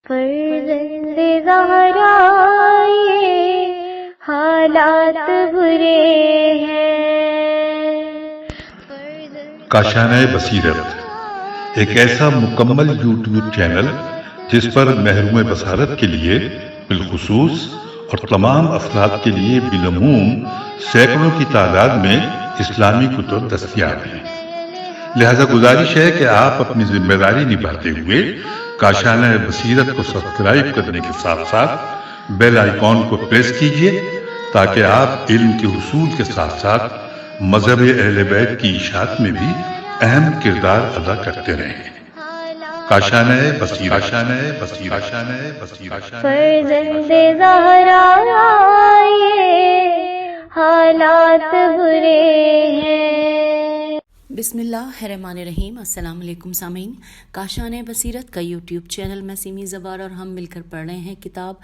فرزند زہرا یہ حالات برے ہیں۔ کاشانہ بصیرت ایک ایسا مکمل یوٹیوب چینل جس پر محروم بصارت کے لیے بالخصوص اور تمام افراد کے لیے بالعموم سینکڑوں کی تعداد میں اسلامی کتب دستیاب ہیں۔ لہذا گزارش ہے کہ آپ اپنی ذمہ داری نبھاتے ہوئے کاشانہ بصیرت کو سبسکرائب کرنے کے ساتھ ساتھ بیل آئیکن کو پریس کیجیے تاکہ آپ علم کے حصول کے ساتھ ساتھ مذہب اہل بیت کی اشاعت میں بھی اہم کردار ادا کرتے رہیں۔ کاشانہ بصیرت۔ فرزند زہرا یہ حالات برے ہیں۔ بسم اللہ الرحمن الرحیم۔ السلام علیکم سامعین، کاشانہ بصیرت کا یوٹیوب چینل میں سیمی زبار اور ہم مل کر پڑھ رہے ہیں کتاب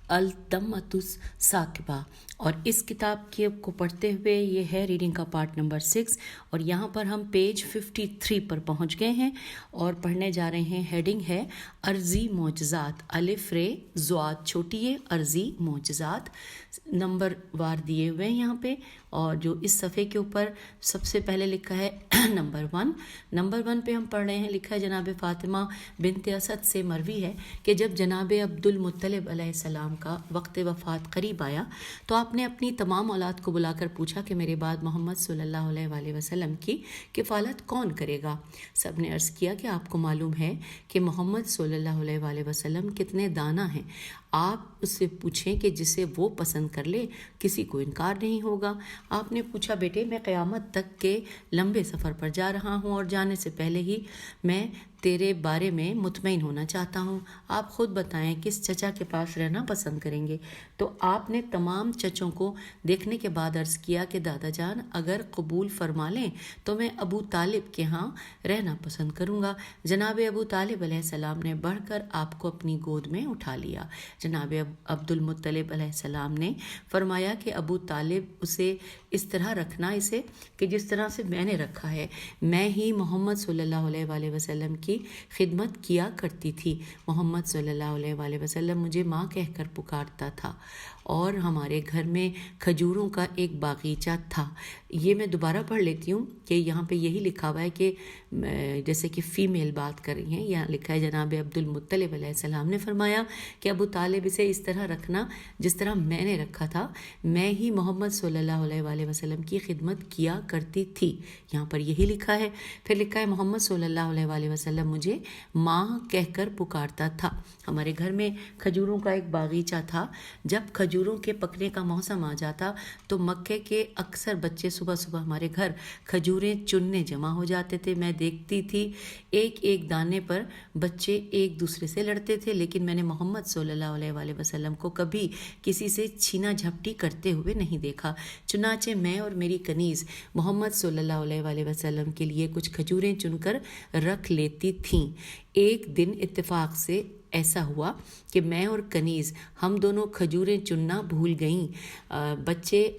الدمۃ الثاقبہ، اور اس کتاب کو پڑھتے ہوئے یہ ہے ریڈنگ کا پارٹ نمبر 6، اور یہاں پر ہم پیج 53 پر پہنچ گئے ہیں اور پڑھنے جا رہے ہیں۔ ہیڈنگ ہے عرضی معجزات، الف رے ضاد چھوٹی ہے، عرضی معجزات، نمبر وار دیے ہوئے ہیں یہاں پہ، اور جو اس صفحے کے اوپر سب سے پہلے لکھا ہے نمبر 1 پہ ہم پڑھ رہے ہیں، لکھا ہے جناب فاطمہ بنت اسد سے مروی ہے کہ جب جناب عبد المطلب علیہ السلام کا وقت وفات قریب آیا تو آپ نے اپنی تمام اولاد کو بلا کر پوچھا کہ میرے بعد محمد صلی اللہ علیہ وآلہ وسلم کی کفالت کون کرے گا؟ سب نے عرض کیا کہ آپ کو معلوم ہے کہ محمد صلی اللہ علیہ وآلہ وسلم کتنے دانا ہیں، آپ اس سے پوچھیں کہ جسے وہ پسند کر لے، کسی کو انکار نہیں ہوگا۔ آپ نے پوچھا بیٹے میں قیامت تک کے لمبے سفر پر جا رہا ہوں اور جانے سے پہلے ہی میں تیرے بارے میں مطمئن ہونا چاہتا ہوں، آپ خود بتائیں کس چچا کے پاس رہنا پسند کریں گے؟ تو آپ نے تمام چچوں کو دیکھنے کے بعد عرض کیا کہ دادا جان اگر قبول فرما لیں تو میں ابو طالب کے ہاں رہنا پسند کروں گا۔ جناب ابو طالب علیہ السلام نے بڑھ کر آپ کو اپنی گود میں اٹھا لیا۔ جناب عبد المطلب علیہ السلام نے فرمایا کہ ابو طالب اسے اس طرح رکھنا اسے کہ جس طرح سے میں نے رکھا ہے، میں ہی محمد صلی اللہ علیہ وآلہ وسلم کی خدمت کیا کرتی تھی، محمد صلی اللہ علیہ وآلہ وسلم مجھے ماں کہہ کر پکارتا تھا، اور ہمارے گھر میں کھجوروں کا ایک باغیچہ تھا۔ یہ میں دوبارہ پڑھ لیتی ہوں کہ یہاں پہ یہی لکھا ہوا ہے کہ جیسے کہ فیمیل بات کر رہی ہیں، یہاں لکھا ہے جناب عبد المطلب علیہ السلام نے فرمایا کہ ابو طالب اسے اس طرح رکھنا جس طرح میں نے رکھا تھا، میں ہی محمد صلی اللہ علیہ وآلہ وسلم کی خدمت کیا کرتی تھی، یہاں پر یہی لکھا ہے۔ پھر لکھا ہے محمد صلی اللہ علیہ وآلہ وسلم مجھے ماں کہہ کر پکارتا تھا۔ ہمارے گھر میں کھجوروں کا ایک باغیچہ تھا، جب کھجوروں کے پکنے کا موسم آ جاتا تو مکے کے اکثر بچے صبح صبح ہمارے گھر کھجوریں چننے جمع ہو جاتے تھے، میں دیکھتی تھی ایک ایک دانے پر بچے ایک دوسرے سے لڑتے تھے، لیکن میں نے محمد صلی اللہ علیہ وآلہ وسلم کو کبھی کسی سے چھینا جھپٹی کرتے ہوئے نہیں دیکھا۔ چنانچہ میں اور میری کنیز محمد صلی اللہ علیہ وآلہ وسلم کے لیے کچھ کھجوریں چن کر رکھ لیتی تھیں۔ ایک دن اتفاق سے ایسا ہوا کہ میں اور کنیز ہم دونوں کھجوریں چننا بھول گئیں۔ بچے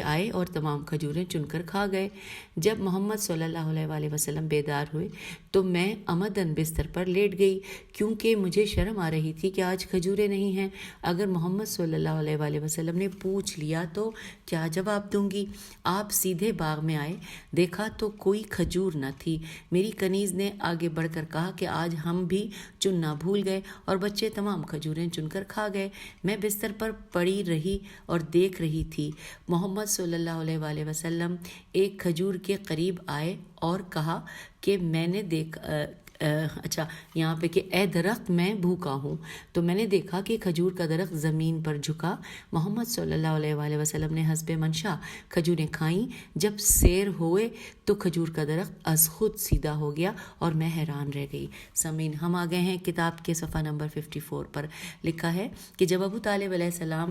آئے اور تمام کھجوریں چن کر کھا گئے۔ جب محمد صلی اللہ علیہ وآلہ وسلم بیدار ہوئے تو میں عمدن بستر پر لیٹ گئی، کیونکہ مجھے شرم آ رہی تھی کہ آج کھجوریں نہیں ہیں، اگر محمد صلی اللہ علیہ وآلہ وسلم نے پوچھ لیا تو کیا جواب دوں گی؟ آپ سیدھے باغ میں آئے، دیکھا تو کوئی کھجور نہ تھی۔ میری کنیز نے آگے بڑھ کر کہا کہ آج ہم بھی چننا بھول گئے اور بچے تمام کھجوریں چن کر کھا گئے۔ میں بستر پر پڑی رہی اور دیکھ رہی تھی۔ محمد صلی اللہ علیہ وآلہ وسلم ایک کھجور کے قریب آئے اور کہا کہ میں نے یہاں پہ کہ اے درخت میں بھوکا ہوں، تو میں نے دیکھا کہ کھجور کا درخت زمین پر جھکا۔ محمد صلی اللہ علیہ وآلہ وسلم نے حسب منشا کھجوریں کھائیں، جب سیر ہوئے تو کھجور کا درخت از خود سیدھا ہو گیا اور میں حیران رہ گئی۔ سامعین، ہم آ گئے ہیں کتاب کے صفحہ نمبر 54 پر، لکھا ہے کہ جب ابو طالب علیہ السلام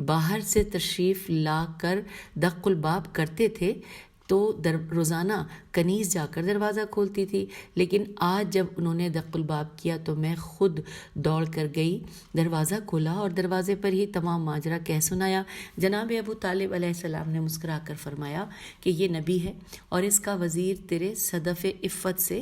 باہر سے تشریف لا کر دق الباب کرتے تھے تو روزانہ کنیز جا کر دروازہ کھولتی تھی، لیکن آج جب انہوں نے دق الباب کیا تو میں خود دوڑ کر گئی، دروازہ کھولا اور دروازے پر ہی تمام ماجرا کہہ سنایا۔ جناب ابو طالب علیہ السلام نے مسکرا کر فرمایا کہ یہ نبی ہے اور اس کا وزیر تیرے صدف عفت سے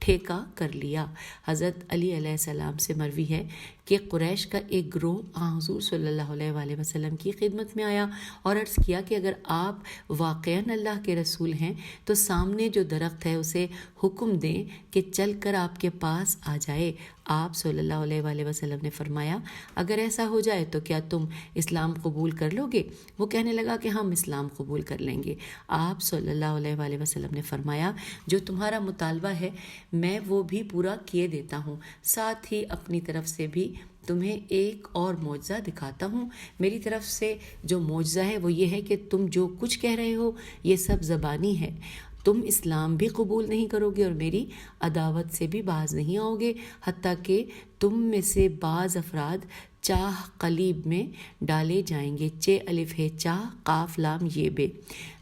ٹھیکا کر لیا۔ حضرت علی علیہ السلام سے مروی ہے کہ قریش کا ایک گروہ حضور صلی اللہ علیہ وآلہ وسلم کی خدمت میں آیا اور عرض کیا کہ اگر آپ واقعاً اللہ کے رسول ہیں تو سامنے جو درخت ہے اسے حکم دیں کہ چل کر آپ کے پاس آ جائے۔ آپ صلی اللہ علیہ وآلہ وسلم نے فرمایا اگر ایسا ہو جائے تو کیا تم اسلام قبول کر لو گے؟ وہ کہنے لگا کہ ہم اسلام قبول کر لیں گے۔ آپ صلی اللہ علیہ وآلہ وسلم نے فرمایا جو تمہارا مطالبہ ہے میں وہ بھی پورا کیے دیتا ہوں، ساتھ ہی اپنی طرف سے بھی تمہیں ایک اور معجزہ دکھاتا ہوں۔ میری طرف سے جو معجزہ ہے وہ یہ ہے کہ تم جو کچھ کہہ رہے ہو یہ سب زبانی ہے، تم اسلام بھی قبول نہیں کرو گے اور میری عداوت سے بھی باز نہیں آؤ گے، حتیٰ کہ تم میں سے بعض افراد چاہ قلیب میں ڈالے جائیں گے، چ الف ہے چاہ قاف لام یہ بے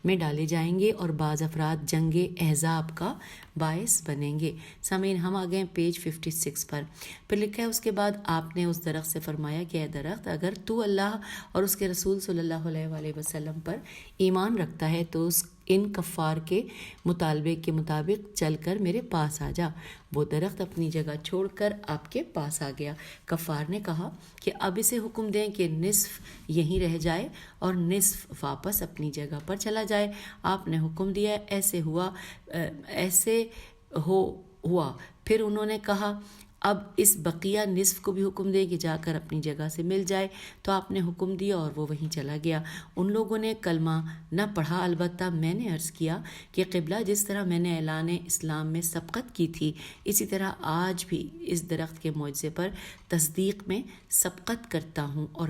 میں ڈالے جائیں گے، اور بعض افراد جنگ احزاب کا باعث بنیں گے۔ سامعین ہم آ گئے پیج 56 پر، پھر لکھا ہے اس کے بعد آپ نے اس درخت سے فرمایا کہ اے درخت اگر تو اللہ اور اس کے رسول صلی اللہ علیہ وآلہ وسلم پر ایمان رکھتا ہے تو ان کفار کے مطالبے کے مطابق چل کر میرے پاس آ جا۔ وہ درخت اپنی جگہ چھوڑ کر آپ کے پاس آ گیا۔ کفار نے کہا کہ اب اسے حکم دیں کہ نصف یہیں رہ جائے اور نصف واپس اپنی جگہ پر چلا جائے۔ آپ نے حکم دیا، ایسے ہوا۔ پھر انہوں نے کہا اب اس بقیہ نصف کو بھی حکم دے کہ جا کر اپنی جگہ سے مل جائے، تو آپ نے حکم دیا اور وہ وہیں چلا گیا۔ ان لوگوں نے کلمہ نہ پڑھا، البتہ میں نے عرض کیا کہ قبلہ جس طرح میں نے اعلان اسلام میں سبقت کی تھی اسی طرح آج بھی اس درخت کے معجزے پر تصدیق میں سبقت کرتا ہوں۔ اور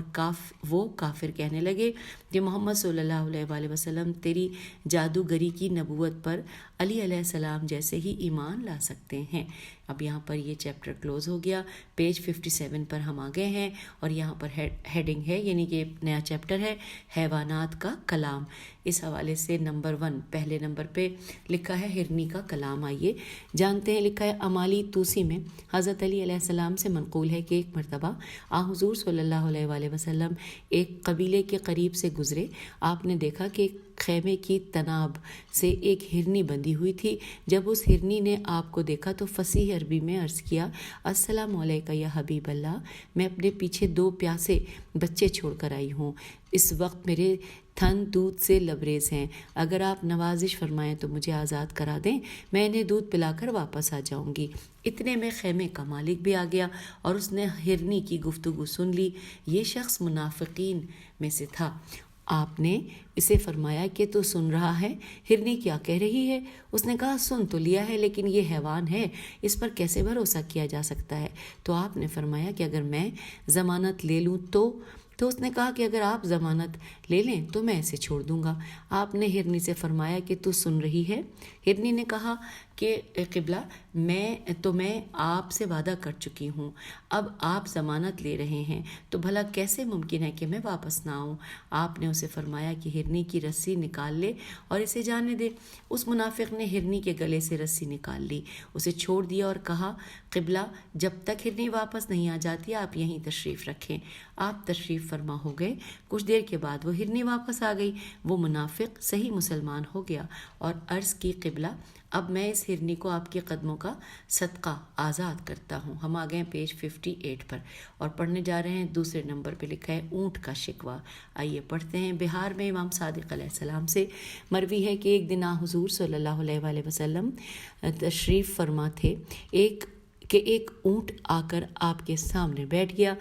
وہ کافر کہنے لگے کہ محمد صلی اللہ علیہ وآلہ وسلم تیری جادوگری کی نبوت پر علی علیہ السلام جیسے ہی ایمان لا سکتے ہیں۔ اب یہاں پر یہ چیپٹر کلوز ہو گیا، پیج 57 پر ہم آ گئے ہیں، اور یہاں پر ہیڈنگ ہے، یعنی کہ نیا چیپٹر ہے حیوانات کا کلام۔ اس حوالے سے نمبر 1 پہلے نمبر پہ لکھا ہے ہرنی کا کلام۔ آئیے جانتے ہیں۔ لکھا ہے امالی توسی میں حضرت علی علیہ السلام سے منقول ہے کہ ایک مرتبہ حضور صلی اللہ علیہ وآلہ وسلم ایک قبیلے کے قریب سے گزرے۔ آپ نے دیکھا کہ ایک خیمے کی تناب سے ایک ہرنی بندھی ہوئی تھی۔ جب اس ہرنی نے آپ کو دیکھا تو فصیح عربی میں عرض کیا السلام علیکہ یا حبیب اللہ، میں اپنے پیچھے 2 پیاسے بچے چھوڑ کر آئی ہوں، اس وقت میرے تھن دودھ سے لبریز ہیں، اگر آپ نوازش فرمائیں تو مجھے آزاد کرا دیں، میں انہیں دودھ پلا کر واپس آ جاؤں گی۔ اتنے میں خیمے کا مالک بھی آ گیا اور اس نے ہرنی کی گفتگو سن لی۔ یہ شخص منافقین میں سے تھا۔ آپ نے اسے فرمایا کہ تو سن رہا ہے ہرنی کیا کہہ رہی ہے؟ اس نے کہا سن تو لیا ہے لیکن یہ حیوان ہے، اس پر کیسے بھروسہ کیا جا سکتا ہے؟ تو آپ نے فرمایا کہ اگر میں ضمانت لے لوں تو اس نے کہا کہ اگر آپ ضمانت لے لیں تو میں اسے چھوڑ دوں گا۔ آپ نے ہرنی سے فرمایا کہ تو سن رہی ہے؟ ہرنی نے کہا کہ قبلہ میں آپ سے وعدہ کر چکی ہوں، اب آپ ضمانت لے رہے ہیں تو بھلا کیسے ممکن ہے کہ میں واپس نہ آؤں؟ آپ نے اسے فرمایا کہ ہرنی کی رسی نکال لے اور اسے جانے دے۔ اس منافق نے ہرنی کے گلے سے رسی نکال لی، اسے چھوڑ دیا اور کہا قبلہ جب تک ہرنی واپس نہیں آ جاتی آپ یہیں تشریف رکھیں۔ آپ تشریف فرما ہو گئے۔ کچھ دیر کے بعد وہ ہرنی واپس آ گئی۔ وہ منافق صحیح مسلمان ہو گیا اور عرض کی قبلہ اب میں اس ہرنی کو آپ کے قدموں کا صدقہ آزاد کرتا ہوں۔ ہم آ گئے پیج 58 پر اور پڑھنے جا رہے ہیں دوسرے نمبر پہ لکھا ہے اونٹ کا شکوہ۔ آئیے پڑھتے ہیں۔ بہار میں امام صادق علیہ السلام سے مروی ہے کہ ایک دن حضور صلی اللہ علیہ وآلہ وسلم تشریف فرما تھے ایک اونٹ آ کر آپ کے سامنے بیٹھ گیا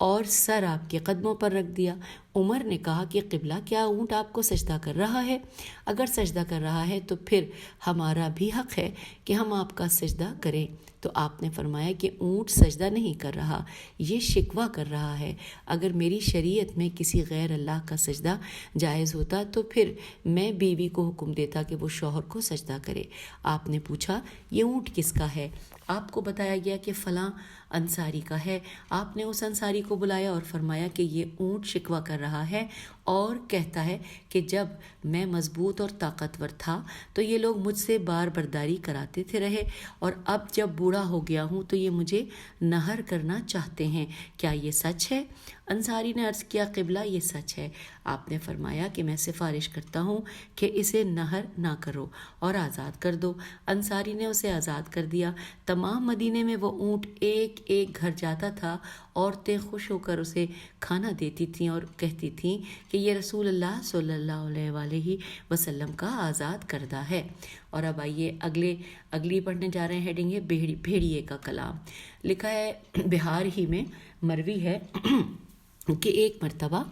اور سر آپ کے قدموں پر رکھ دیا۔ عمر نے کہا کہ قبلہ کیا اونٹ آپ کو سجدہ کر رہا ہے؟ اگر سجدہ کر رہا ہے تو پھر ہمارا بھی حق ہے کہ ہم آپ کا سجدہ کریں۔ تو آپ نے فرمایا کہ اونٹ سجدہ نہیں کر رہا، یہ شکوہ کر رہا ہے۔ اگر میری شریعت میں کسی غیر اللہ کا سجدہ جائز ہوتا تو پھر میں بیوی کو حکم دیتا کہ وہ شوہر کو سجدہ کرے۔ آپ نے پوچھا یہ اونٹ کس کا ہے؟ آپ کو بتایا گیا کہ فلاں انصاری کا ہے۔ آپ نے اس انصاری کو بلایا اور فرمایا کہ یہ اونٹ شکوہ کر رہا ہے اور کہتا ہے کہ جب میں مضبوط اور طاقتور تھا تو یہ لوگ مجھ سے بار برداری کراتے تھے رہے، اور اب جب بوڑھا ہو گیا ہوں تو یہ مجھے نہر کرنا چاہتے ہیں، کیا یہ سچ ہے؟ انصاری نے عرض کیا قبلہ یہ سچ ہے۔ آپ نے فرمایا کہ میں سفارش کرتا ہوں کہ اسے نہر نہ کرو اور آزاد کر دو۔ انصاری نے اسے آزاد کر دیا۔ تمام مدینے میں وہ اونٹ ایک ایک گھر جاتا تھا، عورتیں خوش ہو کر اسے کھانا دیتی تھیں اور کہتی تھیں کہ یہ رسول اللہ صلی اللہ علیہ وآلہ وسلم کا آزاد کردہ ہے۔ اور اب آئیے اگلی پڑھنے جا رہے ہیں، ہیڈنگ ہے بھیڑیے کا کلام۔ لکھا ہے بہار ہی میں مروی ہے کہ ایک مرتبہ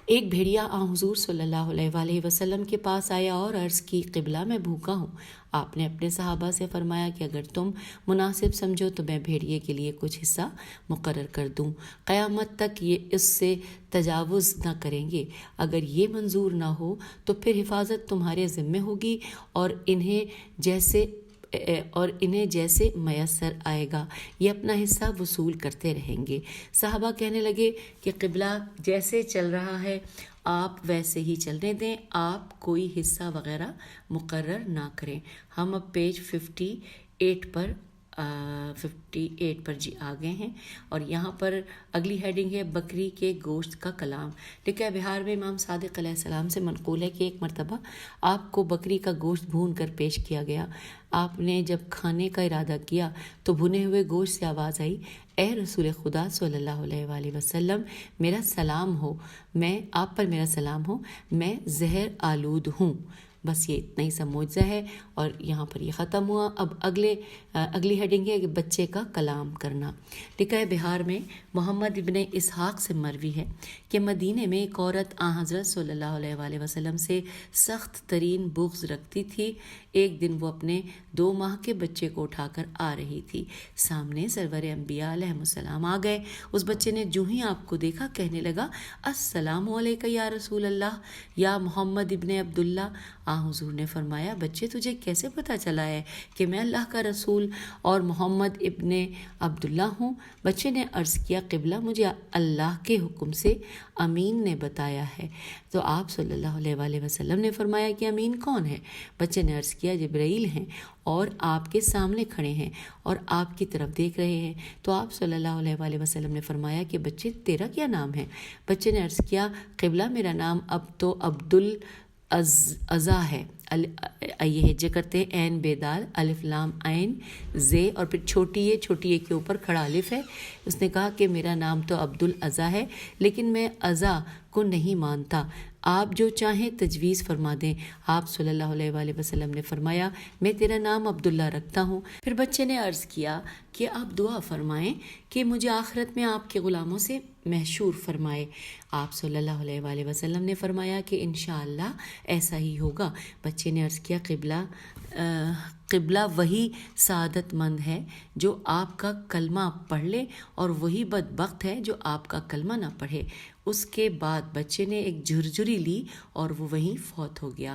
ایک بھیڑیا حضور صلی اللہ علیہ وآلہ وسلم کے پاس آیا اور عرض کی قبلہ میں بھوکا ہوں۔ آپ نے اپنے صحابہ سے فرمایا کہ اگر تم مناسب سمجھو تو میں بھیڑیے کے لیے کچھ حصہ مقرر کر دوں، قیامت تک یہ اس سے تجاوز نہ کریں گے۔ اگر یہ منظور نہ ہو تو پھر حفاظت تمہارے ذمہ ہوگی اور انہیں جیسے میسر آئے گا یہ اپنا حصہ وصول کرتے رہیں گے۔ صحابہ کہنے لگے کہ قبلہ جیسے چل رہا ہے آپ ویسے ہی چلنے دیں، آپ کوئی حصہ وغیرہ مقرر نہ کریں۔ ہم اب پیج 58 پر جی آ گئے ہیں، اور یہاں پر اگلی ہیڈنگ ہے بکری کے گوشت کا کلام۔ لکھا ہے بہار میں امام صادق علیہ السلام سے منقول ہے کہ ایک مرتبہ آپ کو بکری کا گوشت بھون کر پیش کیا گیا۔ آپ نے جب کھانے کا ارادہ کیا تو بھنے ہوئے گوشت سے آواز آئی، اے رسول خدا صلی اللہ علیہ وآلہ وسلم میرا سلام ہو، آپ پر میرا سلام ہو، میں زہر آلود ہوں۔ بس یہ اتنا ہی سا معجزہ ہے، اور یہاں پر یہ ختم ہوا۔ اب اگلی ہیڈنگ ہے کہ بچے کا کلام کرنا۔ لکھا ہے بہار میں محمد ابن اسحاق سے مروی ہے کہ مدینے میں ایک عورت حضرت صلی اللہ علیہ وآلہ وسلم سے سخت ترین بغض رکھتی تھی۔ ایک دن وہ اپنے 2 ماہ کے بچے کو اٹھا کر آ رہی تھی، سامنے سرور انبیاء علیہ السلام آ گئے۔ اس بچے نے جو ہی آپ کو دیکھا کہنے لگا، السلام علیکہ یا رسول اللہ، یا محمد ابن عبداللہ۔ حضور نے فرمایا، بچے تجھے کیسے پتہ چلا ہے کہ میں اللہ کا رسول اور محمد ابن عبداللہ ہوں؟ بچے نے عرض کیا، قبلہ مجھے اللہ کے حکم سے امین نے بتایا ہے۔ تو آپ صلی اللہ علیہ وآلہ وسلم نے فرمایا کہ امین کون ہے؟ بچے نے عرض کیا، جبرائیل ہیں، اور آپ کے سامنے کھڑے ہیں اور آپ کی طرف دیکھ رہے ہیں۔ تو آپ صلی اللہ علیہ وآلہ وسلم نے فرمایا کہ بچے تیرا کیا نام ہے؟ بچے نے عرض کیا، قبلہ میرا نام اب تو عبدالعزا ہے۔ یہ ہجے کرتے ہیں، عین بے دال الف لام عین زے، اور پھر چھوٹی اے کے اوپر کھڑا الف ہے۔ اس نے کہا کہ میرا نام تو عبدالعزا ہے، لیکن میں عزا کو نہیں مانتا، آپ جو چاہیں تجویز فرما دیں۔ آپ صلی اللہ علیہ وآلہ وسلم نے فرمایا، میں تیرا نام عبداللہ رکھتا ہوں۔ پھر بچے نے عرض کیا کہ آپ دعا فرمائیں کہ مجھے آخرت میں آپ کے غلاموں سے محشور فرمائے۔ آپ صلی اللہ علیہ وآلہ وسلم نے فرمایا کہ انشاءاللہ ایسا ہی ہوگا۔ بچے نے عرض کیا، قبلہ وہی سعادت مند ہے جو آپ کا کلمہ پڑھ لے، اور وہی بدبخت ہے جو آپ کا کلمہ نہ پڑھے۔ اس کے بعد بچے نے ایک جھرجھری لی اور وہ وہیں فوت ہو گیا۔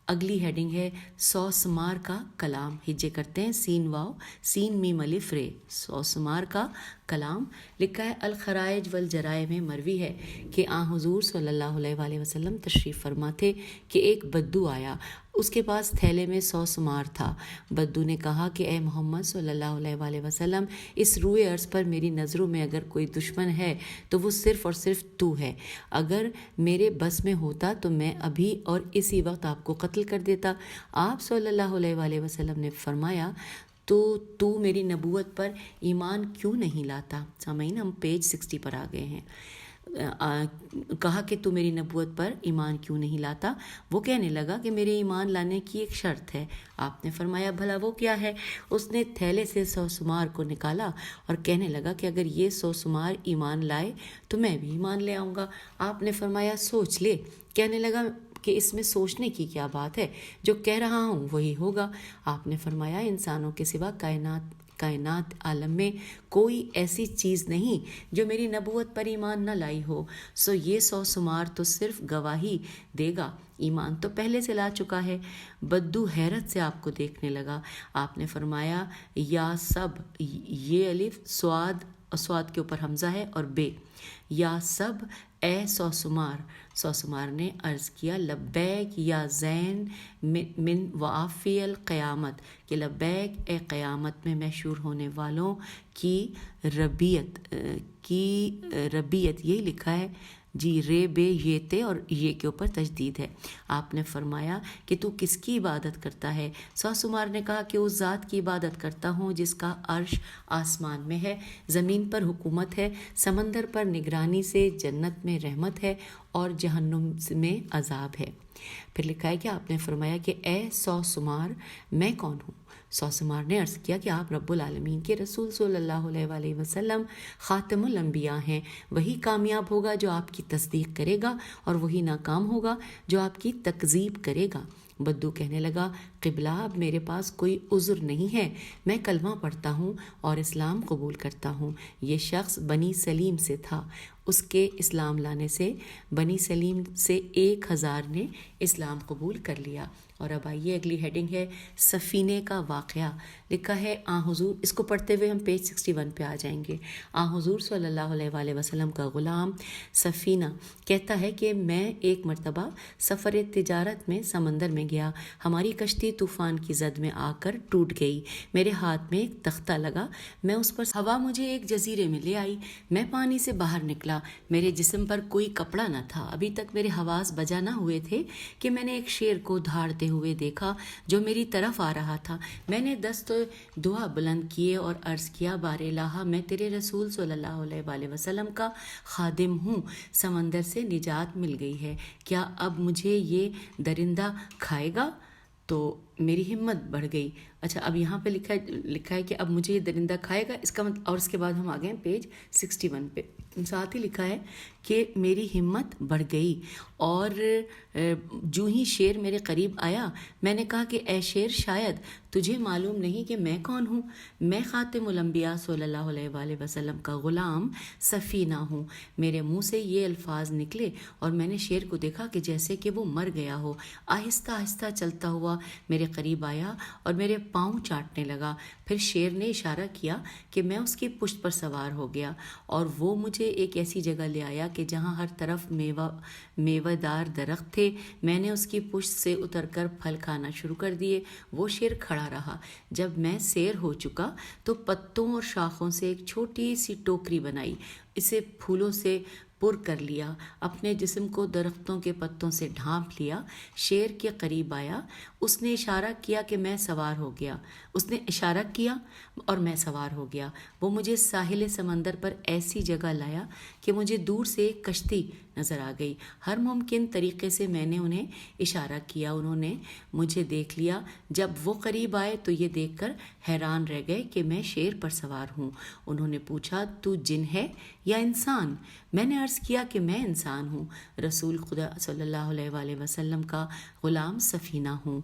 اگلی ہیڈنگ ہے 100 سمار کا کلام۔ ہجے کرتے ہیں سین واو سین میم الف رے، 100 سمار کا کلام۔ لکھا ہے الخرائج والجرائع میں مروی ہے کہ حضور صلی اللہ علیہ وآلہ وسلم تشریف فرما تھے کہ ایک بدو آیا، اس کے پاس تھیلے میں 100 سمار تھا۔ بدو نے کہا کہ اے محمد صلی اللہ علیہ وآلہ وسلم، اس روئے ارض پر میری نظروں میں اگر کوئی دشمن ہے تو وہ صرف اور صرف تو ہے۔ اگر میرے بس میں ہوتا تو میں ابھی اور اسی وقت آپ کو قتل کر دیتا۔ آپ صلی اللہ علیہ وآلہ وسلم نے فرمایا، تو میری نبوت پر ایمان کیوں نہیں لاتا؟ سامعین، ہم پیج 60 پر آ گئے ہیں۔ کہا کہ تو میری نبوت پر ایمان کیوں نہیں لاتا؟ وہ کہنے لگا کہ میرے ایمان لانے کی ایک شرط ہے۔ آپ نے فرمایا، بھلا وہ کیا ہے؟ اس نے تھیلے سے 100 سمار کو نکالا اور کہنے لگا کہ اگر یہ 100 سمار ایمان لائے تو میں بھی ایمان لے آؤں گا۔ آپ نے فرمایا، سوچ لے۔ کہنے لگا کہ اس میں سوچنے کی کیا بات ہے، جو کہہ رہا ہوں وہی ہوگا۔ آپ نے فرمایا، انسانوں کے سوا کائنات عالم میں کوئی ایسی چیز نہیں جو میری نبوت پر ایمان نہ لائی ہو، سو یہ 100 سمار تو صرف گواہی دے گا، ایمان تو پہلے سے لا چکا ہے۔ بدو حیرت سے آپ کو دیکھنے لگا۔ آپ نے فرمایا، یا سب، یہ الف سواد اور سواد کے اوپر حمزہ ہے اور بے، یا سب اے سوسمار نے عرض کیا لبیک یا زین من وافی القیامت، کہ لبیک اے قیامت میں محشور ہونے والوں کی ربیت یہی لکھا ہے جی، رے بے یہ تے اور یہ کے اوپر تجدید ہے۔ آپ نے فرمایا کہ تو کس کی عبادت کرتا ہے؟ سوسمار نے کہا کہ اس ذات کی عبادت کرتا ہوں جس کا عرش آسمان میں ہے، زمین پر حکومت ہے، سمندر پر نگرانی سے، جنت میں رحمت ہے اور جہنم میں عذاب ہے۔ پھر لکھا ہے کہ آپ نے فرمایا کہ اے سوسمار میں کون ہوں؟ سوسمار نے عرض کیا کہ آپ رب العالمین کے رسول صلی اللہ علیہ وآلہ وسلم خاتم الانبیاء ہیں، وہی کامیاب ہوگا جو آپ کی تصدیق کرے گا اور وہی ناکام ہوگا جو آپ کی تکذیب کرے گا۔ بدو کہنے لگا قبلہ اب میرے پاس کوئی عذر نہیں ہے، میں کلمہ پڑھتا ہوں اور اسلام قبول کرتا ہوں۔ یہ شخص بنی سلیم سے تھا، اس کے اسلام لانے سے بنی سلیم سے 1000 نے اسلام قبول کر لیا۔ اور اب آئیے اگلی ہیڈنگ ہے سفینے کا واقعہ۔ لکھا ہے حضور، اس کو پڑھتے ہوئے ہم پیج 61 پہ آ جائیں گے۔ حضور صلی اللہ علیہ وآلہ وسلم کا غلام سفینہ کہتا ہے کہ میں ایک مرتبہ سفر تجارت میں سمندر میں گیا، ہماری کشتی طوفان کی زد میں آ کر ٹوٹ گئی، میرے ہاتھ میں ایک تختہ لگا، میں اس پر ہوا مجھے ایک جزیرے میں لے آئی، میں پانی سے باہر نکلا، میرے جسم پر کوئی کپڑا نہ تھا، ابھی تک میرے حواس بجا نہ ہوئے تھے کہ میں نے ایک شیر کو دھاڑتے ہوئے دیکھا جو میری طرف آ رہا تھا، میں نے دست دعا بلند کیے اور عرض کیا بار الہ میں تیرے رسول صلی اللہ علیہ وآلہ وسلم کا خادم ہوں، سمندر سے نجات مل گئی ہے، کیا اب مجھے یہ درندہ کھائے گا؟ تو میری ہمت بڑھ گئی۔ اچھا، اب یہاں پہ لکھا ہے کہ اب مجھے یہ درندہ کھائے گا، اس کا مطلب، اور اس کے بعد ہم آ گئے پیج 61 پہ، ساتھ ہی لکھا ہے کہ میری ہمت بڑھ گئی اور جو ہی شیر میرے قریب آیا میں نے کہا کہ اے شیر، شاید تجھے معلوم نہیں کہ میں کون ہوں، میں خاتم الانبیاء صلی اللہ علیہ وآلہ وسلم کا غلام سفینہ ہوں۔ میرے منہ سے یہ الفاظ نکلے اور میں نے شیر کو دیکھا کہ جیسے کہ وہ مر گیا ہو، آہستہ آہستہ چلتا ہوا میرے قریب آیا اور میرے پاؤں چاٹنے لگا، پھر شیر نے اشارہ کیا کہ میں اس کی پشت پر سوار ہو گیا اور وہ مجھے ایک ایسی جگہ لے آیا کہ جہاں ہر طرف میوہ دار درخت تھے، میں نے اس کی پشت سے اتر کر پھل کھانا شروع کر دیے، وہ شیر کھڑا رہا۔ جب میں سیر ہو چکا تو پتوں اور شاخوں سے ایک چھوٹی سی ٹوکری بنائی، اسے پھولوں سے پر کر لیا، اپنے جسم کو درختوں کے پتوں سے ڈھانپ لیا، شیر کے قریب آیا، اس نے اشارہ کیا کہ میں سوار ہو گیا، اس نے اشارہ کیا اور میں سوار ہو گیا، وہ مجھے ساحل سمندر پر ایسی جگہ لایا کہ مجھے دور سے ایک کشتی نظر آ گئی، ہر ممکن طریقے سے میں نے انہیں اشارہ کیا، انہوں نے مجھے دیکھ لیا، جب وہ قریب آئے تو یہ دیکھ کر حیران رہ گئے کہ میں شیر پر سوار ہوں، انہوں نے پوچھا تو جن ہے یا انسان؟ میں نے عرض کیا کہ میں انسان ہوں، رسول خدا صلی اللہ علیہ وآلہ وسلم کا غلام سفینہ ہوں۔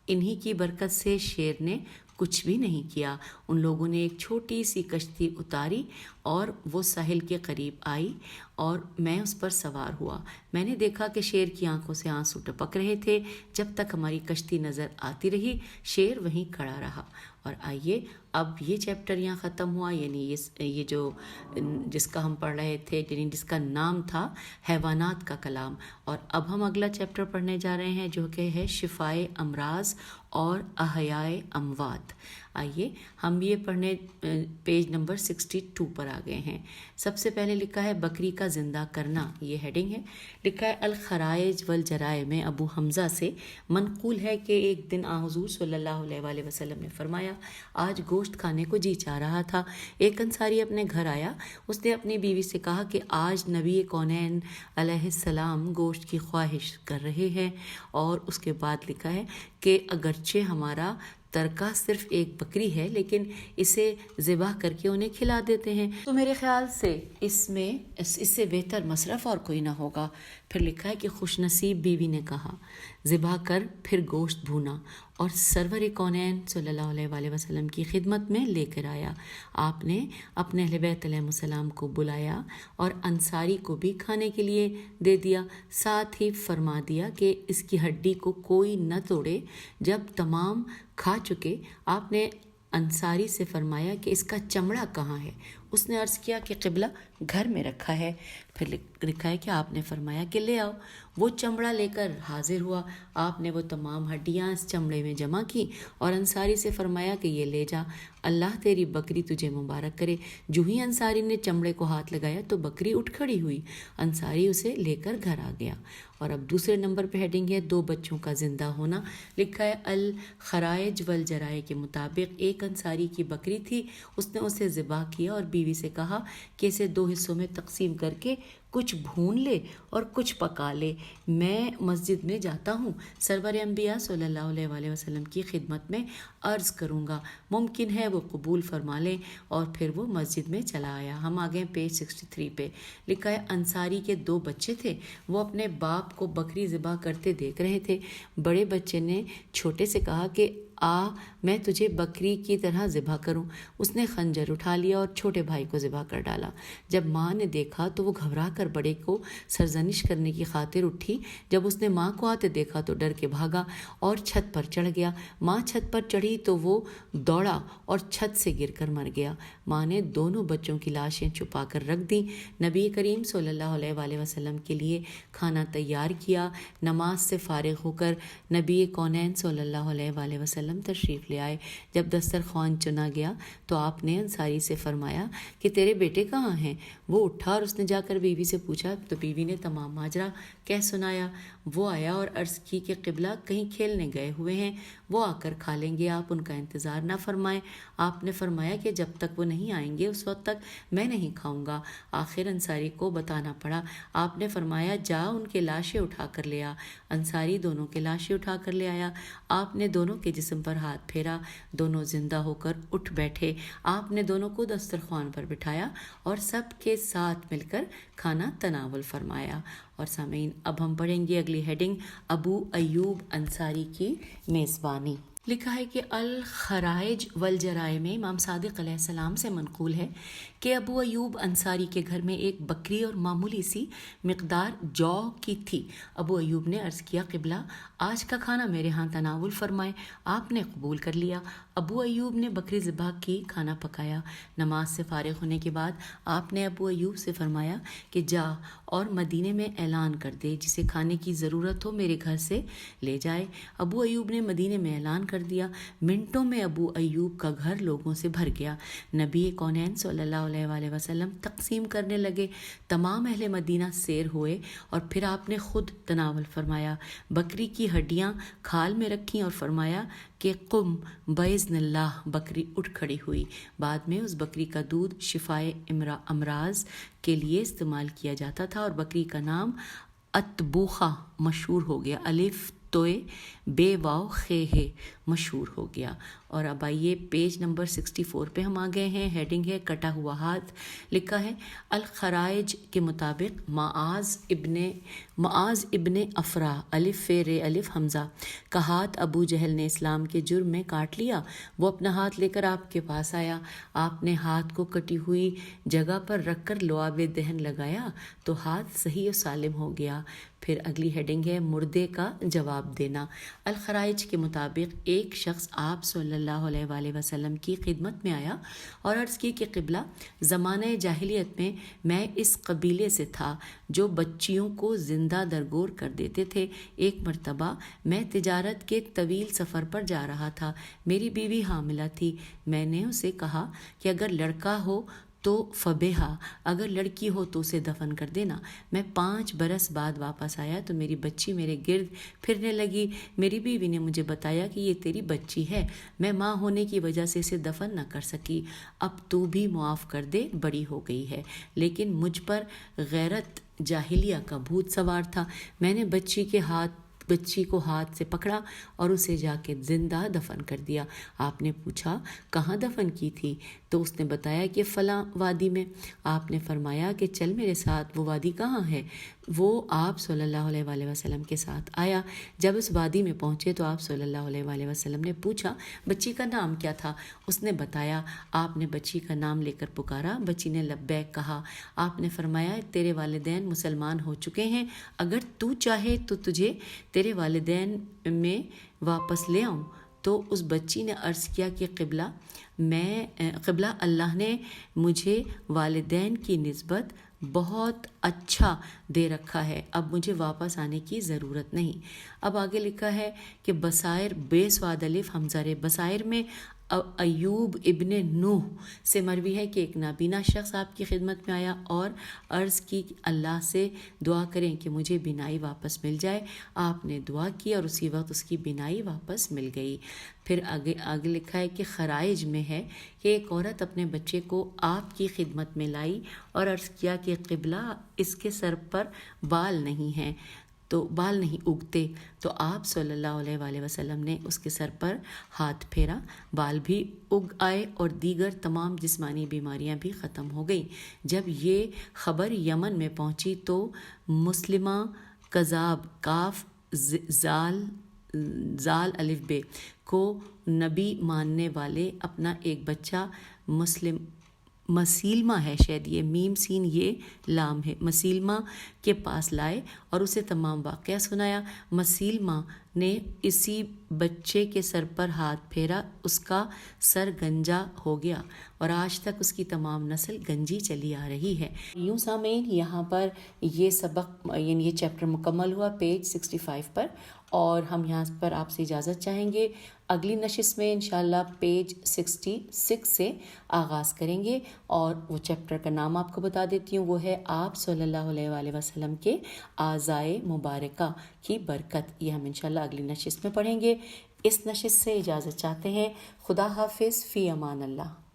انہی کی برکت سے شیر نے کچھ بھی نہیں کیا، ان لوگوں نے ایک چھوٹی سی کشتی اتاری اور وہ ساحل کے قریب آئی اور میں اس پر سوار ہوا، میں نے دیکھا کہ شیر کی آنکھوں سے آنسو ٹپک رہے تھے، جب تک ہماری کشتی نظر آتی رہی شیر وہیں کھڑا رہا۔ اور آئیے اب یہ چیپٹر یہاں ختم ہوا، یعنی یہ جو جس کا ہم پڑھ رہے تھے، یعنی جس کا نام تھا حیوانات کا کلام، اور اب ہم اگلا چیپٹر پڑھنے جا رہے ہیں جو کہ ہے شفائے امراض اور احیائے اموات۔ آئیے ہم یہ پڑھنے پیج نمبر 62 پر آ گئے ہیں۔ سب سے پہلے لکھا ہے بکری کا زندہ کرنا، یہ ہیڈنگ ہے، لکھا ہے الخرائج والجرائع میں ابو حمزہ سے منقول ہے کہ ایک دن حضور صلی اللہ علیہ وآلہ وسلم نے فرمایا آج گوشت کھانے کو جی چاہ رہا تھا، ایک انصاری اپنے گھر آیا، اس نے اپنی بیوی سے کہا کہ آج نبی کونین علیہ السلام گوشت کی خواہش کر رہے ہیں، اور اس کے بعد لکھا ہے کہ اگرچہ ہمارا ترکہ صرف ایک بکری ہے لیکن اسے ذبح کر کے انہیں کھلا دیتے ہیں، تو میرے خیال سے اس سے بہتر مصرف اور کوئی نہ ہوگا۔ پھر لکھا ہے کہ خوش نصیب بیوی نے کہا ذبح کر پھر گوشت بھونا اور سرور کونین صلی اللہ علیہ وآلہ وسلم کی خدمت میں لے کر آیا، آپ نے اپنے اہل بیت علیہ السلام کو بلایا اور انصاری کو بھی کھانے کے لیے دے دیا، ساتھ ہی فرما دیا کہ اس کی ہڈی کو کوئی نہ توڑے۔ جب تمام کھا چکے آپ نے انصاری سے فرمایا کہ اس کا چمڑا کہاں ہے؟ اس نے عرض کیا کہ قبلہ گھر میں رکھا ہے. پھر لکھا ہے کہ آپ نے فرمایا کہ لے آؤ. وہ چمڑا لے کر حاضر ہوا. آپ نے وہ تمام ہڈیاں اس چمڑے میں جمع کی اور انصاری سے فرمایا کہ یہ لے جا، اللہ تیری بکری تجھے مبارک کرے. جو ہی انصاری نے چمڑے کو ہاتھ لگایا تو بکری اٹھ کھڑی ہوئی. انصاری اسے لے کر گھر آ گیا. اور اب دوسرے نمبر پہ ہیڈنگ ہے 2 بچوں کا زندہ ہونا. لکھا ہے الخرائج والجرائے کے مطابق ایک انصاری کی بکری تھی، اس نے اسے ذبح کیا اور بیوی سے کہا کہ اسے 2 حصوں میں تقسیم کر کے کچھ بھون لے اور کچھ پکا لے، میں مسجد میں جاتا ہوں، سرور انبیاء صلی اللہ علیہ وآلہ وسلم کی خدمت میں عرض کروں گا، ممکن ہے وہ قبول فرما لیں. اور پھر وہ مسجد میں چلا آیا. ہم آگئے پیج 63 پہ. لکھا ہے انصاری کے 2 بچے تھے، وہ اپنے باپ کو بکری ذبح کرتے دیکھ رہے تھے. بڑے بچے نے چھوٹے سے کہا کہ میں تجھے بکری کی طرح ذبح کروں. اس نے خنجر اٹھا لیا اور چھوٹے بھائی کو ذبح کر ڈالا. جب ماں نے دیکھا تو وہ گھبرا کر بڑے کو سرزنش کرنے کی خاطر اٹھی. جب اس نے ماں کو آتے دیکھا تو ڈر کے بھاگا اور چھت پر چڑھ گیا. ماں چھت پر چڑھی تو وہ دوڑا اور چھت سے گر کر مر گیا. ماں نے دونوں بچوں کی لاشیں چھپا کر رکھ دیں. نبی کریم صلی اللہ علیہ وآلہ وسلم کے لیے کھانا تیار کیا. نماز سے فارغ ہو کر نبی کونین صلی اللہ علیہ وآلہ وسلم تشریف لے آئے. جب دسترخوان چنا گیا تو آپ نے انصاری سے فرمایا کہ تیرے بیٹے کہاں ہیں؟ وہ اٹھا اور اس نے جا کر بیوی سے پوچھا تو بیوی نے تمام ماجرا کہہ سنایا. وہ آیا اور عرض کی کہ قبلہ کہیں کھیلنے گئے ہوئے ہیں، وہ آ کر کھا لیں گے، آپ ان کا انتظار نہ فرمائیں. آپ نے فرمایا کہ جب تک وہ نہیں آئیں گے اس وقت تک میں نہیں کھاؤں گا. آخر انصاری کو بتانا پڑا. آپ نے فرمایا جا ان کے لاشیں اٹھا کر لے آ. انصاری دونوں کے لاشیں اٹھا کر لے آیا. آپ نے دونوں کے جسم پر ہاتھ پھیرا. دونوں زندہ ہو کر اٹھ بیٹھے. آپ نے دونوں کو دسترخوان پر بٹھایا اور سب کے ساتھ مل کر کھانا تناول فرمایا. اور سامعین اب ہم پڑھیں گے اگلی ہیڈنگ ابو ایوب انصاری کی میزبانی. لکھا ہے کہ الخرائج والجرائے میں امام صادق علیہ السلام سے منقول ہے کہ ابو ایوب انصاری کے گھر میں ایک بکری اور معمولی سی مقدار جو کی تھی. ابو ایوب نے عرض کیا قبلہ آج کا کھانا میرے ہاں تناول فرمائے. آپ نے قبول کر لیا. ابو ایوب نے بکری ذبح کی، کھانا پکایا. نماز سے فارغ ہونے کے بعد آپ نے ابو ایوب سے فرمایا کہ جا اور مدینے میں اعلان کر دے جسے کھانے کی ضرورت ہو میرے گھر سے لے جائے. ابو ایوب نے مدینے میں اعلان کر دیا. منٹوں میں ابو ایوب کا گھر لوگوں سے بھر گیا. نبی کونین صلی اللہ علیہ وآلہ وسلم تقسیم کرنے لگے. تمام اہل مدینہ سیر ہوئے اور پھر آپ نے خود تناول فرمایا. بکری کی ہڈیاں کھال میں رکھیں اور فرمایا کہ قم باذن اللہ. بکری اٹھ کھڑی ہوئی. بعد میں اس بکری کا دودھ شفائے امراض کے لیے استعمال کیا جاتا تھا اور بکری کا نام اتبوخہ مشہور ہو گیا. الف توئے بے واو خے ہے مشہور ہو گیا. اور اب آئیے پیج نمبر 64 پہ ہم آ گئے ہیں. ہیڈنگ ہے کٹا ہوا ہاتھ. لکھا ہے الخرائج کے مطابق معاذ ابن افرا الف فیر الف حمزہ کا ہاتھ ابو جہل نے اسلام کے جرم میں کاٹ لیا. وہ اپنا ہاتھ لے کر آپ کے پاس آیا. آپ نے ہاتھ کو کٹی ہوئی جگہ پر رکھ کر لعاب دہن لگایا تو ہاتھ صحیح و سالم ہو گیا. پھر اگلی ہیڈنگ ہے مردے کا جواب دینا. الخرائج کے مطابق ایک شخص آپ صلی اللہ علیہ وآلہ وسلم کی خدمت میں آیا اور عرض کی کہ قبلہ زمانہ جاہلیت میں اس قبیلے سے تھا جو بچیوں کو زندہ درگور کر دیتے تھے. ایک مرتبہ میں تجارت کے طویل سفر پر جا رہا تھا. میری بیوی حاملہ تھی. میں نے اسے کہا کہ اگر لڑکا ہو تو فبیہا، اگر لڑکی ہو تو اسے دفن کر دینا. میں 5 برس بعد واپس آیا تو میری بچی میرے گرد پھرنے لگی. میری بیوی نے مجھے بتایا کہ یہ تیری بچی ہے، میں ماں ہونے کی وجہ سے اسے دفن نہ کر سکی. اب تو بھی معاف کر دے، بڑی ہو گئی ہے. لیکن مجھ پر غیرت جاہلیہ کا بھوت سوار تھا. میں نے بچی کو ہاتھ سے پکڑا اور اسے جا کے زندہ دفن کر دیا. آپ نے پوچھا کہاں دفن کی تھی تو اس نے بتایا کہ فلاں وادی میں. آپ نے فرمایا کہ چل میرے ساتھ. وہ وادی کہاں ہے؟ وہ آپ صلی اللہ علیہ وآلہ وسلم کے ساتھ آیا. جب اس وادی میں پہنچے تو آپ صلی اللہ علیہ وآلہ وسلم نے پوچھا بچی کا نام کیا تھا؟ اس نے بتایا. آپ نے بچی کا نام لے کر پکارا. بچی نے لبیک کہا. آپ نے فرمایا تیرے والدین مسلمان ہو چکے ہیں، اگر تو چاہے تو تجھے تیرے والدین میں واپس لے آؤں. تو اس بچی نے عرض کیا کہ قبلہ اللہ نے مجھے والدین کی نسبت بہت اچھا دے رکھا ہے، اب مجھے واپس آنے کی ضرورت نہیں۔ اب آگے لکھا ہے کہ بصائر بے سواد الف حمزہ بصائر میں ایوب ابن نوح سے مروی ہے کہ ایک نابینا شخص آپ کی خدمت میں آیا اور عرض کی کہ اللہ سے دعا کریں کہ مجھے بینائی واپس مل جائے۔ آپ نے دعا کی اور اسی وقت اس کی بینائی واپس مل گئی۔ پھر آگے لکھا ہے کہ خرائج میں ہے کہ ایک عورت اپنے بچے کو آپ کی خدمت میں لائی اور عرض کیا کہ قبلہ اس کے سر پر بال نہیں اگتے، تو آپ صلی اللہ علیہ وآلہ وسلم نے اس کے سر پر ہاتھ پھیرا، بال بھی اگ آئے اور دیگر تمام جسمانی بیماریاں بھی ختم ہو گئیں۔ جب یہ خبر یمن میں پہنچی تو مسلمہ کذاب کاف زال الف بے کو نبی ماننے والے اپنا ایک بچہ مسیلمہ ہے، شاید یہ میم سین یہ لام ہے، مسیلمہ کے پاس لائے اور اسے تمام واقعہ سنایا۔ مسیلمہ نے اسی بچے کے سر پر ہاتھ پھیرا، اس کا سر گنجا ہو گیا اور آج تک اس کی تمام نسل گنجی چلی آ رہی ہے۔ یوں سامعین، یہاں پر یہ سبق یعنی یہ چیپٹر مکمل ہوا پیج 65 پر، اور ہم یہاں پر آپ سے اجازت چاہیں گے۔ اگلی نشست میں انشاءاللہ پیج 66 سے آغاز کریں گے، اور وہ چیپٹر کا نام آپ کو بتا دیتی ہوں، وہ ہے آپ صلی اللہ علیہ وآلہ وسلم کے اعضائے مبارکہ کی برکت۔ یہ ہم انشاءاللہ اگلی نشست میں پڑھیں گے۔ اس نشست سے اجازت چاہتے ہیں۔ خدا حافظ، فی امان اللہ۔